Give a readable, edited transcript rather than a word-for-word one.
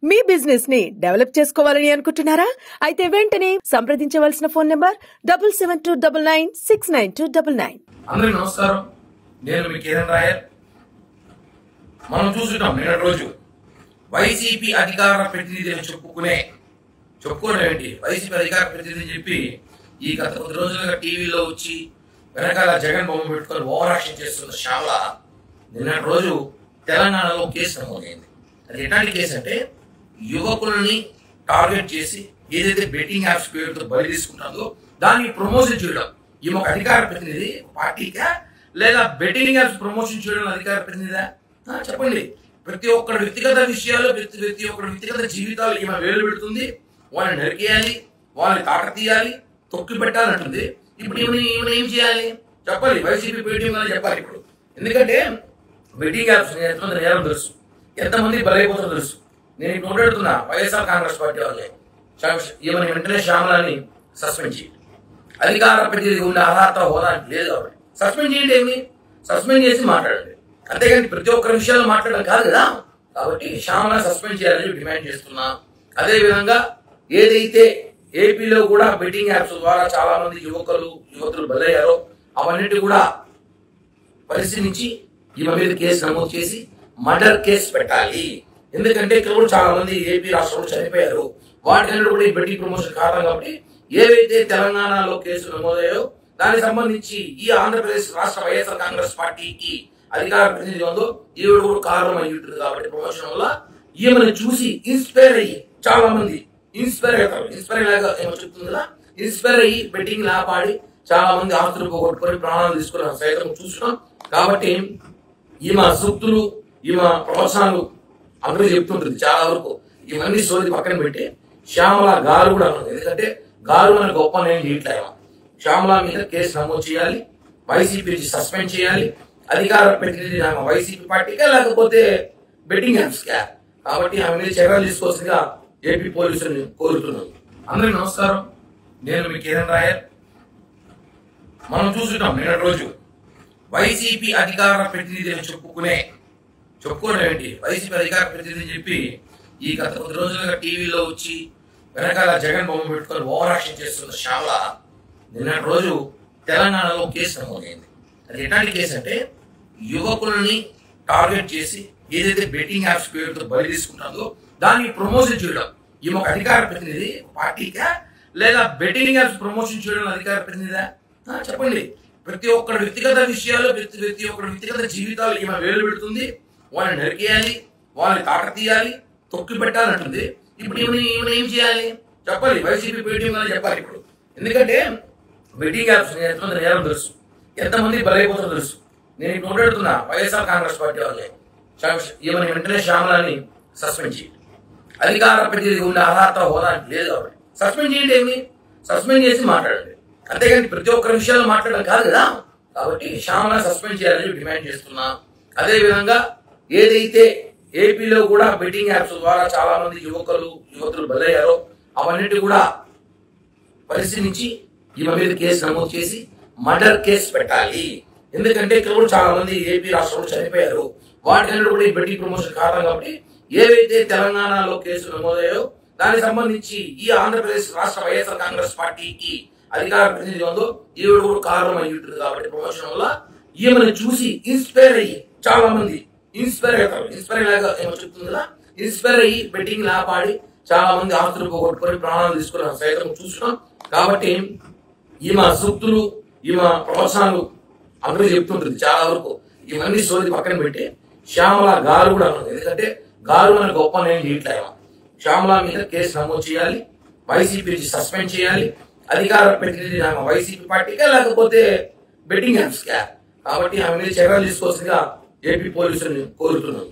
మీ business ని develop చేసుకోవాలని అనుకుంటున్నారా? అయితే వెంటనే సంప్రదించవలసిన ఫోన్ నంబర్ 7729969299. అందరికీ నమస్కారం. నేను మీ కిరణ్ రాయర్. మనం చూస్తున్నాం నిన్న రోజు వైసీపీ అధికార ప్రతినిధి అని చెప్పుకోవడం ఏంటి, వైసీపీ అధికార ప్రతినిధి అని చెప్పి ఈ గత కొద్ది రోజులుగా టీవీలో వచ్చి వెనకాల జగన్ బొమ్మ పెట్టుకొని ఓవర్ యాక్షన్ చేస్తున్న శ్యామల నిన్న రోజు తెలంగాణలో కేసు నమోదైంది. అది ఎలాంటి కేసు అంటే, యువకులని టార్గెట్ చేసి ఏదైతే బెట్టింగ్ యాప్స్ పేరుతో బలి తీసుకుంటుందో దాన్ని ప్రమోషన్ చేయడం. ఈమె ఒక అధికార ప్రతినిధి పార్టీకా, లేదా బెట్టింగ్ యాప్స్ ప్రమోషన్ చేయడం అధికార ప్రతినిధా? చెప్పండి. ప్రతి ఒక్కరి వ్యక్తిగత విషయాలు, ప్రతి ఒక్కరి వ్యక్తిగత జీవితాలు ఈమె వేలు పెడుతుంది. వాళ్ళని నరికేయాలి, వాళ్ళని తాకతీయాలి, తొక్కి పెట్టాలంటుంది. ఇప్పుడు ఈమెను ఏం చేయాలి చెప్పాలి. వైసీపీ పేటీఎం అని చెప్పాలి ఇప్పుడు. ఎందుకంటే బెట్టింగ్ యాప్స్ ఎంతమంది నేరం తెలుసు, ఎంతమంది బలైపోతారో తెలుసు. నేను ఇప్పుడు మాట్లాడుతున్నా వైఎస్ఆర్ కాంగ్రెస్ పార్టీ వాళ్ళే ఈమెను వెంటనే శ్యామలని సస్పెండ్ చేయండి. అధికార ప్రతినిధి ఉండే అర్హత హోదా లేదు కాబట్టి సస్పెండ్ చేయండి. ఏమి సస్పెండ్ చేసి మాట్లాడండి, అంతేగాని ప్రతి ఒక్కరి విషయాలు మాట్లాడడం కాదు కదా. కాబట్టి శ్యామల సస్పెండ్ చేయాలని డిమాండ్ చేస్తున్నా. అదేవిధంగా ఏదైతే ఏపీలో కూడా బెట్టింగ్ యాప్స్ ద్వారా చాలా మంది యువతులు బలయ్యారో అవన్నిటి కూడా పరిశీలించి ఈమె మీద కేసు నమోదు చేసి మర్డర్ కేసు పెట్టాలి. ఎందుకంటే ఇక్కడ కూడా చాలా మంది ఏపీ రాష్ట్రంలో చనిపోయారు. వాటిని కూడా ఈ బెట్టింగ్ ప్రమోషన్ కారణం కాబట్టి ఏవైతే తెలంగాణలో కేసులు నమోదయ్యాయో దానికి సంబంధించి ఈ ఆంధ్రప్రదేశ్ రాష్ట్ర వైఎస్ఆర్ కాంగ్రెస్ పార్టీకి అధికార ప్రతినిధి ఉందో ఈవిడ కూడా కారణం అయి ఉంటుంది. కాబట్టి ప్రమోషన్ వల్ల ఈమెను చూసి ఇన్స్పైర్ అయ్యి చాలా మంది ఇన్స్పైర్ అయ్యి బెట్టింగ్ లాపాడి చాలా మంది ఆస్తులు పోగొట్టుకొని ప్రాణాలు తీసుకుని సైతం చూస్తున్నాం. కాబట్టి ఈమె సూక్తులు, ఈమె ప్రోత్సాహాలు అందరూ చెప్తుంటుంది. చాలా వరకు ఇవన్నీ సోది పక్కన పెట్టి శ్యామల గారు కూడా అన్నది. ఎందుకంటే గారు మన గొప్ప నేను చేయట్లేదు. శ్యామల మీద కేసు నమోదు చేయాలి, వైసీపీ సస్పెండ్ చేయాలి. అధికార ప్రతినిధి వైసీపీ పార్టీకా లేకపోతే బెట్టింగ్ యాప్స్కా? కాబట్టి ఆమె మీద చర్యలు తీసుకోవాల్సిందిగా ఏపీ పోలీసులను కోరుతున్నాను. అందరికీ నమస్కారం. నేను మీ కిరణ్ రాయర్. మనం చూస్తున్నాం నిన్న రోజు వైసీపీ అధికార ప్రతినిధి అని చెప్పుకోవడం ఏంటి, వైసీపీ అధికార ప్రతినిధి అని చెప్పి ఈ గత కొద్ది రోజులుగా టీవీలో వచ్చి వెనకాల జగన్ బొమ్మ పెట్టుకొని ఓవర్ యాక్షన్ చేస్తున్న శ్యామల నిన్న రోజు తెలంగాణలో కేసు నమోదైంది. అది ఎలాంటి కేసు అంటే, యువకులని టార్గెట్ చేసి ఏదైతే బెట్టింగ్ యాప్స్ పేరుతో బలి తీసుకుంటుందో దాన్ని ప్రమోషన్ చేయడం. ఈమె ఒక అధికార ప్రతినిధి పార్టీకా, లేదా బెట్టింగ్ యాప్స్ ప్రమోషన్ చేయడం అధికార ప్రతినిధా? చెప్పండి. ప్రతి ఒక్కరి వ్యక్తిగత విషయాలు, ప్రతి ఒక్కరి వ్యక్తిగత జీవితాలు ఈమె వేలు పెడుతుంది. వాళ్ళని నరికేయాలి, వాళ్ళని తాకతీయాలి, తొక్కి పెట్టాలంటుంది. ఇప్పుడు ఈమెను ఏం చేయాలి చెప్పాలి. వైసీపీ పేటీఎం అని చెప్పాలి ఇప్పుడు. ఎందుకంటే బెట్టింగ్ యాప్స్ ఎంతమంది నేరం తెలుసు, ఎంతమంది బలైపోతారో తెలుసు. నేను ఇప్పుడు మాట్లాడుతున్నా వైఎస్ఆర్ కాంగ్రెస్ పార్టీ వాళ్ళే ఈమెను వెంటనే శ్యామలని సస్పెండ్ చేయండి. అధికార ప్రతినిధి ఉండే అర్హత హోదా లేదు కాబట్టి సస్పెండ్ చేయండి. ఏమి సస్పెండ్ చేసి మాట్లాడండి, అంతేగాని ప్రతి ఒక్కరి విషయాలు మాట్లాడడం కాదు కదా. కాబట్టి శ్యామల సస్పెండ్ చేయాలని డిమాండ్ చేస్తున్నా. అదేవిధంగా ఏదైతే ఏపీలో కూడా బెట్టింగ్ యాప్స్ ద్వారా చాలా మంది యువతులు బలయ్యారో అవన్నిటి కూడా పరిశీలించి ఈమె మీద కేసు నమోదు చేసి మర్డర్ కేసు పెట్టాలి. ఎందుకంటే ఇక్కడ కూడా చాలా మంది ఏపీ రాష్ట్రంలో చనిపోయారు. వాటిని కూడా ఈ బెట్టింగ్ ప్రమోషన్ కారణం కాబట్టి ఏవైతే తెలంగాణలో కేసులు నమోదయ్యాయో దానికి సంబంధించి ఈ ఆంధ్రప్రదేశ్ రాష్ట్ర వైఎస్ఆర్ కాంగ్రెస్ పార్టీకి అధికార ప్రతినిధి ఉందో ఈవిడ కూడా కారణం అయి ఉంటుంది. కాబట్టి ప్రమోషన్ వల్ల ఈమెను చూసి ఇన్స్పైర్ అయ్యి చాలా మంది ఇన్స్పైర్ అయ్యి బెట్టింగ్ లాపాడి చాలా మంది ఆస్తులు పోగొట్టుకొని ప్రాణాలు తీసుకుని సైతం చూస్తున్నాం. కాబట్టి ఈమె సూక్తులు, ఈమె ప్రోత్సాహాలు అందరూ చెప్తుంటుంది. చాలా వరకు ఇవన్నీ సోది పక్కన పెట్టి శ్యామల గారు కూడా అన్నది. ఎందుకంటే గారు మన గొప్ప నేను చేయట్లేదు. శ్యామల మీద కేసు నమోదు చేయాలి, వైసీపీ సస్పెండ్ చేయాలి. అధికార ప్రతినిధి వైసీపీ పార్టీకా లేకపోతే బెట్టింగ్ యాప్స్కా? కాబట్టి ఆమె మీద చర్యలు తీసుకోవాల్సిందిగా ఏపీ పోలీసులను కోరుతున్నాను.